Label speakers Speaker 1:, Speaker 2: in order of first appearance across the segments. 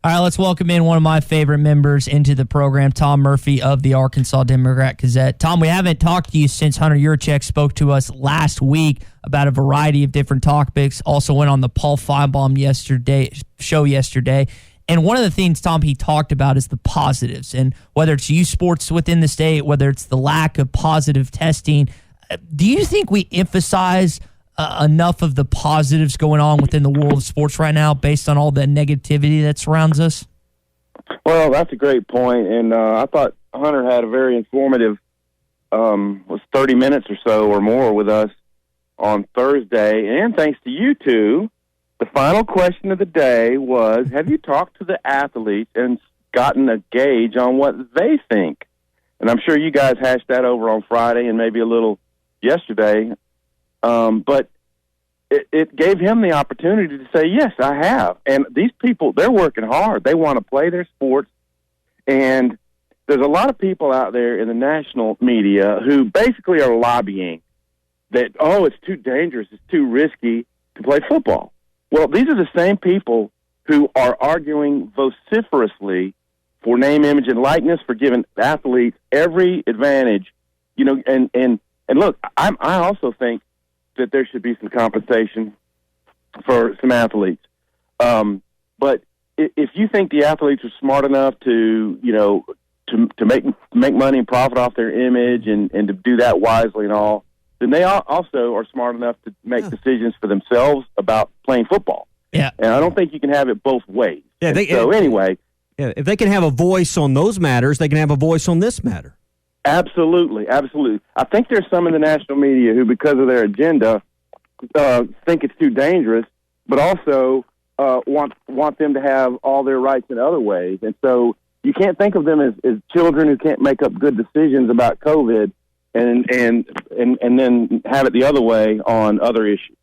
Speaker 1: All right, let's welcome in one of my favorite members into the program, Tom Murphy of the Arkansas Democrat-Gazette. Tom, we haven't talked to you since Hunter Yurchek spoke to us last week about a variety of different topics. Also went on the Paul Feinbaum show yesterday. And one of the things, Tom, he talked about is the positives. And whether it's youth sports within the state, whether it's the lack of positive testing, do you think we emphasize enough of the positives going on within the world of sports right now based on all the negativity that surrounds us?
Speaker 2: Well, that's a great point, and I thought Hunter had a very informative, 30 minutes or so or more with us on Thursday, and thanks to you two, the final question of the day was, have you talked to the athletes and gotten a gauge on what they think? And I'm sure you guys hashed that over on Friday and maybe a little yesterday. But it gave him the opportunity to say, yes, I have. And these people, they're working hard. They want to play their sports. And there's a lot of people out there in the national media who basically are lobbying that, it's too dangerous, it's too risky to play football. Well, these are the same people who are arguing vociferously for name, image, and likeness, for giving athletes every advantage. And look, I also think that there should be some compensation for some athletes. But if you think the athletes are smart enough to make money and profit off their image and to do that wisely and all, then they also are smart enough to make decisions for themselves about playing football.
Speaker 1: Yeah.
Speaker 2: And I don't think you can have it both ways.
Speaker 3: Yeah.
Speaker 2: Anyway.
Speaker 3: Yeah, if they can have a voice on those matters, they can have a voice on this matter.
Speaker 2: Absolutely, absolutely. I think there's some in the national media who, because of their agenda, think it's too dangerous, but also want them to have all their rights in other ways. And so you can't think of them as children who can't make up good decisions about COVID, and then have it the other way on other issues.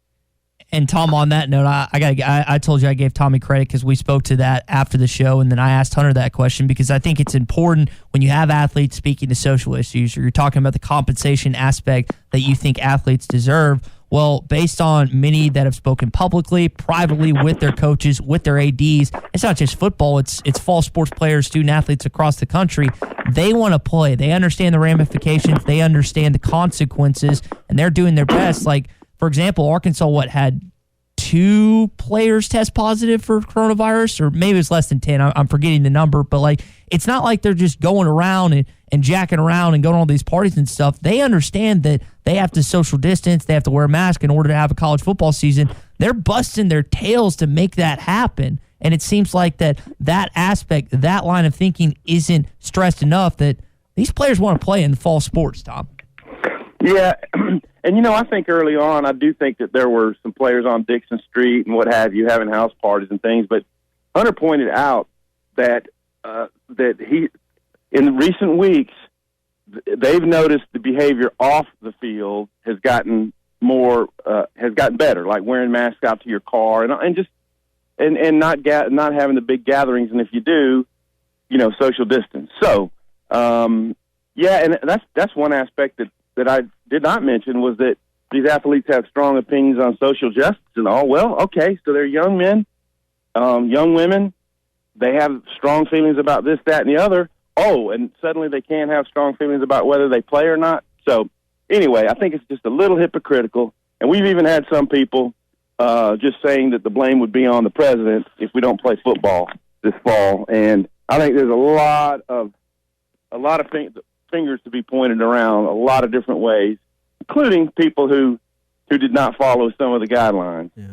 Speaker 1: And Tom, on that note, I told you I gave Tommy credit because we spoke to that after the show, and then I asked Hunter that question because I think it's important when you have athletes speaking to social issues, or you're talking about the compensation aspect that you think athletes deserve. Well, based on many that have spoken publicly, privately, with their coaches, with their ADs, it's not just football, it's fall sports players, student athletes across the country. They want to play. They understand the ramifications. They understand the consequences, and they're doing their best. Like, for example, Arkansas, had 2 players test positive for coronavirus, or maybe it's less than 10. I'm forgetting the number, but it's not like they're just going around and jacking around and going to all these parties and stuff. They understand that they have to social distance, they have to wear a mask in order to have a college football season. They're busting their tails to make that happen. And it seems like that aspect, that line of thinking isn't stressed enough that these players want to play in fall sports, Tom.
Speaker 2: Yeah, and I think early on, I do think that there were some players on Dixon Street and what have you having house parties and things. But Hunter pointed out that he, in recent weeks, they've noticed the behavior off the field has gotten better, like wearing masks out to your car and not having the big gatherings, and if you do, social distance. So, and that's one aspect that I did not mention, was that these athletes have strong opinions on social justice and all. Well, okay, so they're young men, young women. They have strong feelings about this, that, and the other. Oh, and suddenly they can't have strong feelings about whether they play or not. So anyway, I think it's just a little hypocritical. And we've even had some people just saying that the blame would be on the president if we don't play football this fall. And I think there's a lot of fingers to be pointed around a lot of different ways, including people who did not follow some of the guidelines.
Speaker 3: Yeah.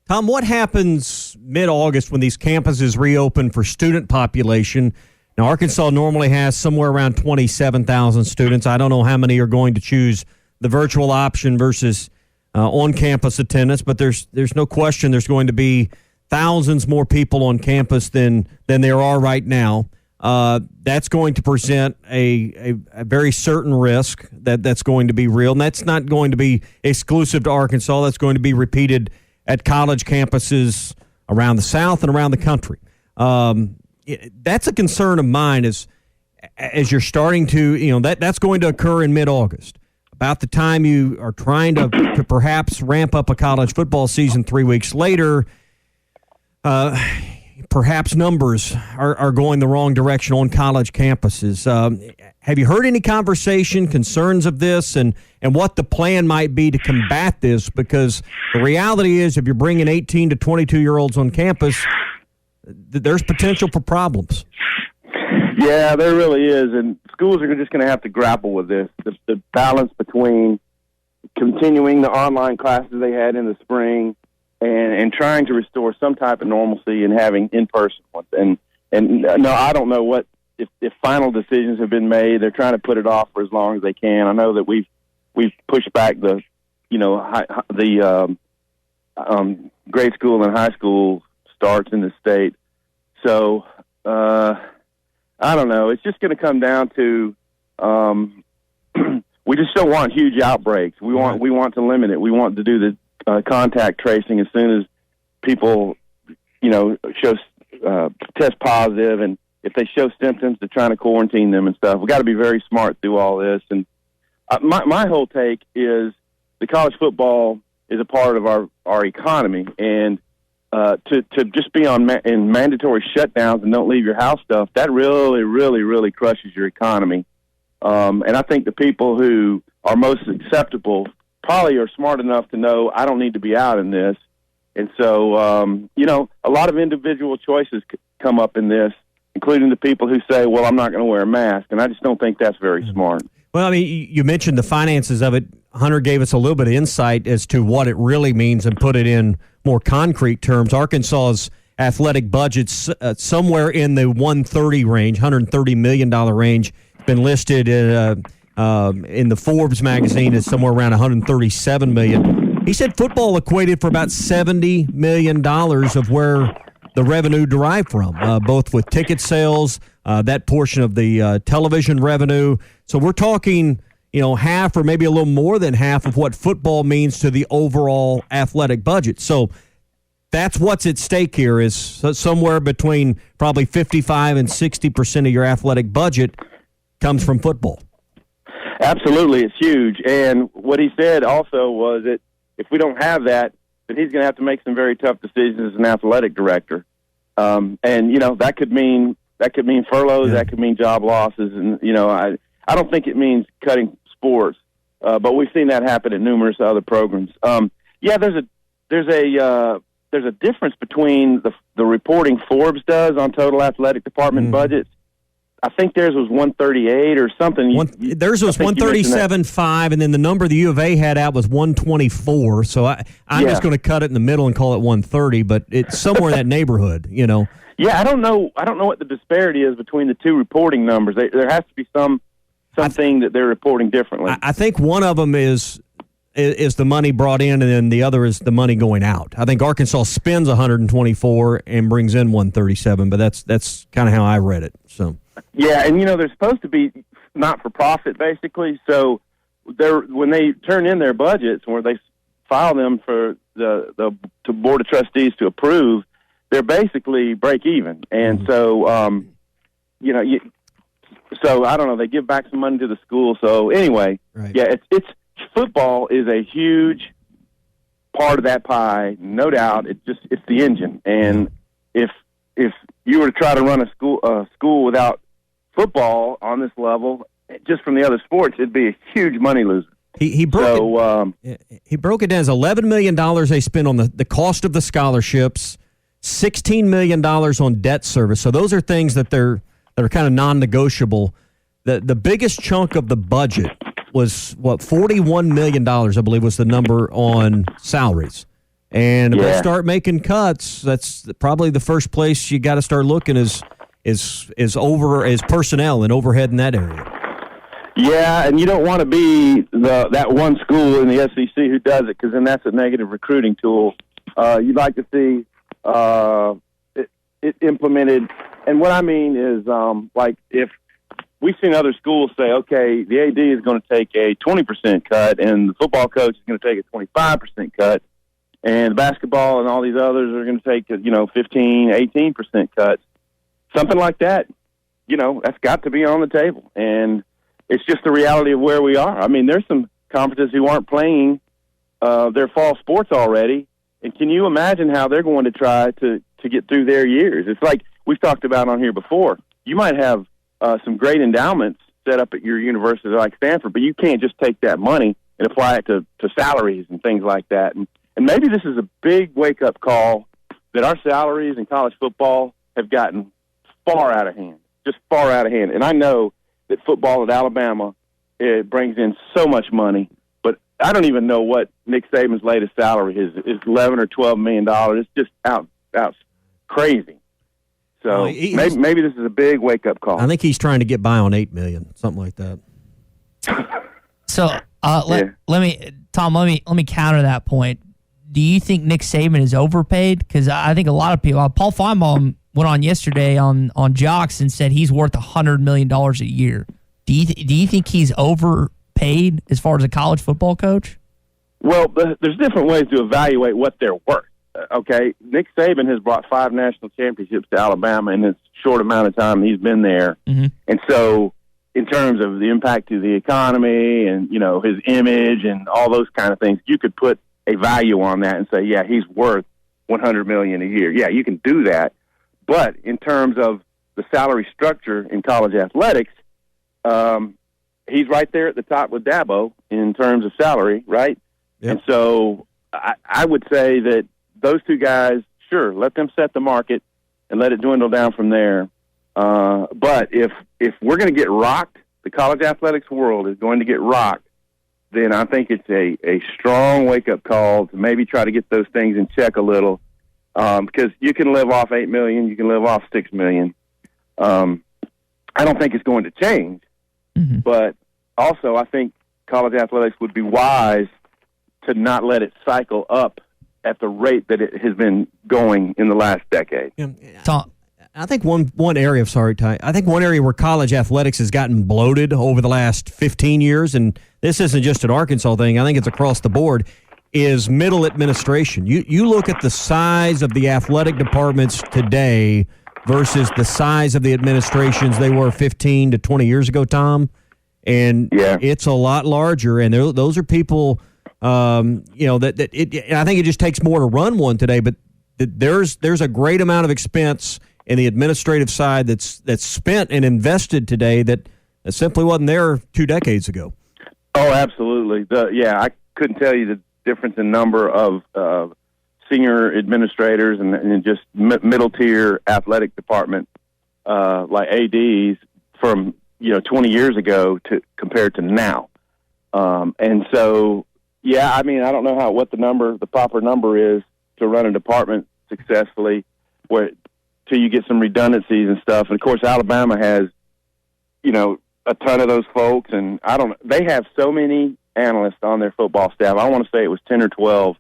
Speaker 3: Tom, what happens mid-August when these campuses reopen for student population? Now, Arkansas normally has somewhere around 27,000 students. I don't know how many are going to choose the virtual option versus on-campus attendance, but there's no question there's going to be thousands more people on campus than there are right now. That's going to present a very certain risk that's going to be real, and that's not going to be exclusive to Arkansas. That's going to be repeated at college campuses around the South and around the country. That's a concern of mine as you're starting to, that's going to occur in mid-August. About the time you are trying to perhaps ramp up a college football season 3 weeks later, perhaps numbers are going the wrong direction on college campuses. Have you heard any conversation, concerns of this, and what the plan might be to combat this? Because the reality is, if you're bringing 18 to 22-year-olds on campus, there's potential for problems.
Speaker 2: Yeah, there really is, and schools are just going to have to grapple with this. The balance between continuing the online classes they had in the spring and trying to restore some type of normalcy and having in-person ones. And no, I don't know what if final decisions have been made. They're trying to put it off for as long as they can. I know that we've pushed back the grade school and high school starts in the state. So I don't know. It's just going to come down to we just don't want huge outbreaks. We want to limit it. We want to do the contact tracing as soon as people, show test positive, and if they show symptoms, they're trying to quarantine them and stuff. We got to be very smart through all this. And my whole take is the college football is a part of our economy, and to just be in mandatory shutdowns and don't leave your house stuff, that really, really, really crushes your economy. And I think the people who are most acceptable probably are smart enough to know I don't need to be out in this. And so, a lot of individual choices come up in this, including the people who say, well, I'm not going to wear a mask. And I just don't think that's very smart.
Speaker 3: Well, I mean, you mentioned the finances of it. Hunter gave us a little bit of insight as to what it really means and put it in more concrete terms. Arkansas's athletic budget's somewhere in the $130 million range. It's been listed in the Forbes magazine as somewhere around $137 million. He said football equated for about $70 million of where the revenue derived from, both with ticket sales, that portion of the television revenue. So we're talking, half or maybe a little more than half of what football means to the overall athletic budget. So that's what's at stake here, is somewhere between probably 55 and 60% of your athletic budget comes from football.
Speaker 2: Absolutely, it's huge. And what he said also was that if we don't have that, then he's going to have to make some very tough decisions as an athletic director. And that could mean furloughs,
Speaker 3: yeah.
Speaker 2: That could mean job losses, and I don't think it means cutting sports, but we've seen that happen at numerous other programs. There's a difference between the reporting Forbes does on total athletic department budgets. I think theirs was 138 or something.
Speaker 3: Theirs was 137.5, and then the number the U of A had out was 124. So I'm just going to cut it in the middle and call it 130, but it's somewhere in that neighborhood,
Speaker 2: Yeah, I don't know what the disparity is between the two reporting numbers. There has to be something that they're reporting differently.
Speaker 3: I think one of them is the money brought in, and then the other is the money going out. I think Arkansas spends 124 and brings in 137, but that's kind of how I read it. So.
Speaker 2: Yeah, and they're supposed to be not for profit, basically. So when they turn in their budgets, where they file them for the board of trustees to approve, they're basically break even. And so so I don't know. They give back some money to the school. So anyway, right. Yeah, it's football is a huge part of that pie, no doubt. It's the engine, and if you were to try to run a school without football on this level, just from the other sports, it'd be a huge money loser.
Speaker 3: He broke it down as $11 million they spent on the cost of the scholarships, $16 million on debt service. So those are things that are kind of non-negotiable. The biggest chunk of the budget was, $41 million, I believe, was the number on salaries. And if they start making cuts, that's probably the first place you got to start looking is personnel and overhead in that area.
Speaker 2: Yeah, and you don't want to be that one school in the SEC who does it, because then that's a negative recruiting tool. You'd like to see it implemented. And what I mean is, if we've seen other schools say, okay, the AD is going to take a 20% cut, and the football coach is going to take a 25% cut, and basketball and all these others are going to take 15, 18% cuts. Something like that, that's got to be on the table. And it's just the reality of where we are. I mean, there's some conferences who aren't playing their fall sports already, And can you imagine how they're going to try to get through their years? It's like we've talked about on here before. You might have some great endowments set up at your university like Stanford, but you can't just take that money and apply it to salaries and things like that. And maybe this is a big wake-up call that our salaries in college football have gotten far out of hand, just far out of hand. And I know that football at Alabama, it brings in so much money, but I don't even know what Nick Saban's latest salary is. It's $11 or $12 million. It's just out crazy. So maybe this is a big wake-up call.
Speaker 3: I think he's trying to get by on $8 million, something like that.
Speaker 1: So let me counter that point. Do you think Nick Saban is overpaid? Because I think a lot of people. Paul Feinbaum went on yesterday on Jocks and said he's worth $100 million a year. Do you think he's overpaid as far as a college football coach?
Speaker 2: Well, there's different ways to evaluate what they're worth. Okay, Nick Saban has brought 5 national championships to Alabama in this short amount of time he's been there, and so in terms of the impact to the economy and his image and all those kind of things, you could put a value on that and say, yeah, he's worth $100 million a year. Yeah, you can do that. But in terms of the salary structure in college athletics, he's right there at the top with Dabo in terms of salary, right? Yep. And so I would say that those two guys, sure, let them set the market and let it dwindle down from there. But if we're going to get rocked, the college athletics world is going to get rocked, then I think it's a strong wake-up call to maybe try to get those things in check a little, because you can live off $8 million, you can live off $6 million. I don't think it's going to change, but also I think college athletics would be wise to not let it cycle up at the rate that it has been going in the last decade.
Speaker 3: I think one area, Ty. I think one area where college athletics has gotten bloated over the last 15 years, and this isn't just an Arkansas thing, I think it's across the board, is middle administration. You look at the size of the athletic departments today versus the size of the administrations they were 15 to 20 years ago, Tom, and it's a lot larger, and those are people, I think it just takes more to run one today, but there's a great amount of expense in the administrative side that's spent and invested today that simply wasn't there 2 decades ago.
Speaker 2: Oh, absolutely. I couldn't tell you the difference in number of senior administrators and just middle-tier athletic department like ADs from 20 years ago compared to now. And so, I don't know what the proper number is to run a department successfully till you get some redundancies and stuff. And of course, Alabama has, a ton of those folks, and they have so many analysts on their football staff. I want to say it was 10 or 12.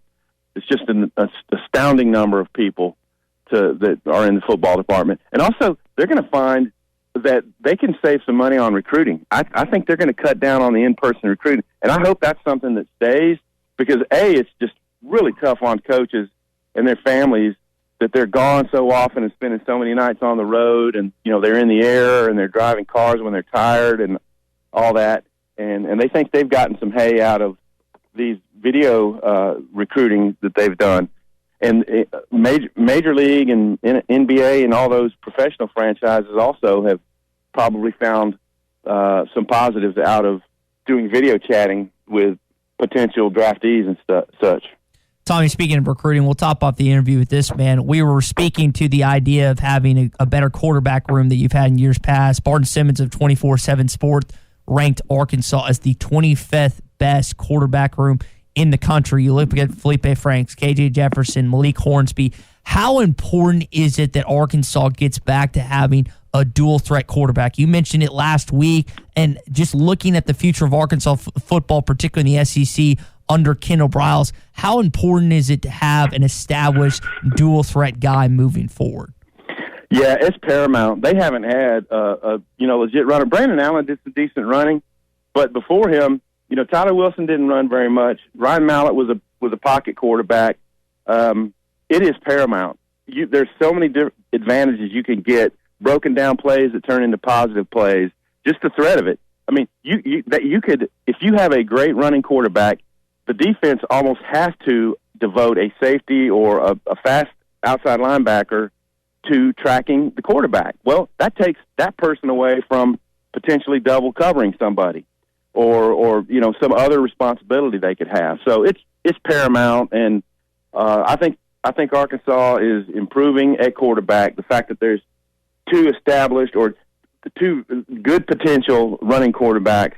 Speaker 2: It's just an astounding number of people that are in the football department. And also, they're going to find that they can save some money on recruiting. I think they're going to cut down on the in-person recruiting, and I hope that's something that stays, because it's just really tough on coaches and their families that they're gone so often and spending so many nights on the road, and they're in the air and they're driving cars when they're tired and all that, and they think they've gotten some hay out of these video recruiting that they've done. And Major League and NBA and all those professional franchises also have probably found some positives out of doing video chatting with potential draftees and such.
Speaker 1: Tommy, speaking of recruiting, we'll top off the interview with this, man. We were speaking to the idea of having a better quarterback room that you've had in years past. Barton Simmons of 24/7 Sports ranked Arkansas as the 25th best quarterback room in the country. You look at Felipe Franks, KJ Jefferson, Malik Hornsby. How important is it that Arkansas gets back to having a dual threat quarterback? You mentioned it last week, and just looking at the future of Arkansas football, particularly in the SEC under Kendall Briles, how important is it to have an established dual threat guy moving forward?
Speaker 2: Yeah, it's paramount. They haven't had a legit runner. Brandon Allen did some decent running, but before him, Tyler Wilson didn't run very much. Ryan Mallett was a pocket quarterback. It is paramount. There's so many advantages you can get, broken down plays that turn into positive plays. Just the threat of it. I mean, you could, if you have a great running quarterback, the defense almost has to devote a safety or a fast outside linebacker to tracking the quarterback. Well, that takes that person away from potentially double covering somebody or some other responsibility they could have. So it's paramount, and I think Arkansas is improving at quarterback. The fact that there's two established or two good potential running quarterbacks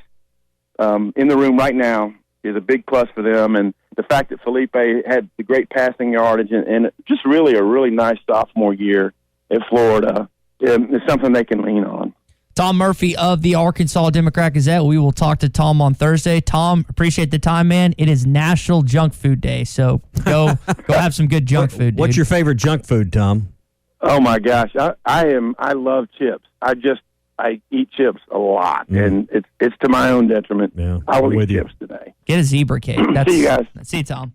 Speaker 2: in the room right now is a big plus for them. And the fact that Felipe had the great passing yardage and just really a really nice sophomore year at Florida is something they can lean on.
Speaker 1: Tom Murphy of the Arkansas Democrat-Gazette. We will talk to Tom on Thursday. Tom, appreciate the time, man. It is National Junk Food Day, so go have some good junk food, dude.
Speaker 3: What's your favorite junk food, Tom?
Speaker 2: Oh my gosh, I love chips. I eat chips a lot, and it's to my own detriment.
Speaker 3: Yeah,
Speaker 2: I will
Speaker 3: I'm
Speaker 2: eat
Speaker 3: with you.
Speaker 2: chips today.
Speaker 1: Get a zebra cake.
Speaker 2: See you guys.
Speaker 1: See you, Tom.